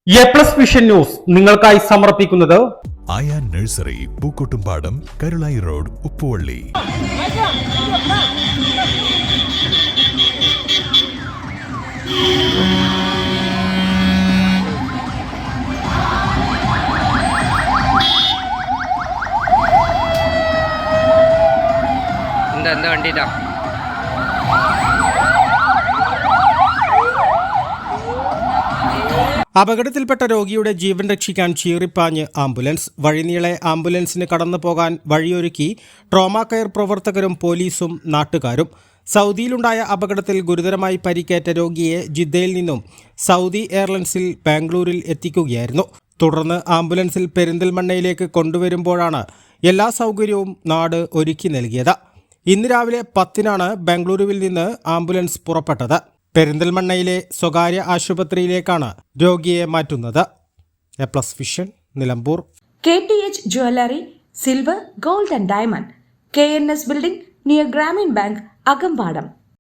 A+ vision news നിങ്ങൾക്കായി സമർപ്പിക്കുന്നത് ആയാ നഴ്സറി, പൂക്കോട്ടുംപാടം, കരുളായി റോഡ്, ഉപ്പുവള്ളി. എന്താ വണ്ടിയിലാ? അപകടത്തിൽപ്പെട്ട രോഗിയുടെ ജീവൻ രക്ഷിക്കാൻ ചീറിപ്പാഞ്ഞ് ആംബുലൻസ്. വഴിനീളെ ആംബുലൻസിന് കടന്നു പോകാൻ വഴിയൊരുക്കി ട്രോമാ കെയർ പ്രവർത്തകരും പോലീസും നാട്ടുകാരും. സൗദിയിലുണ്ടായ അപകടത്തിൽ ഗുരുതരമായി പരിക്കേറ്റ രോഗിയെ ജിദ്ദയിൽ നിന്നും സൗദി എയർലൈൻസിൽ ബാംഗ്ലൂരിൽ എത്തിക്കുകയായിരുന്നു. തുടർന്ന് ആംബുലൻസിൽ പെരിന്തൽമണ്ണയിലേക്ക് കൊണ്ടുവരുമ്പോഴാണ് എല്ലാ സൗകര്യവും നാട് ഒരുക്കി നൽകിയത്. ഇന്ന് രാവിലെ 10-നാണ് ബാംഗ്ലൂരുവിൽ നിന്ന് ആംബുലൻസ് പുറപ്പെട്ടത്. പെരിന്തൽമണ്ണയിലെ സ്വകാര്യ ആശുപത്രിയിലേക്കാണ് രോഗിയെ മാറ്റുന്നത്. A+ vision, Nilambur. KTH Jewelry, Silver, Gold and Diamond, KNS Building near Grameen Bank, Agampadam.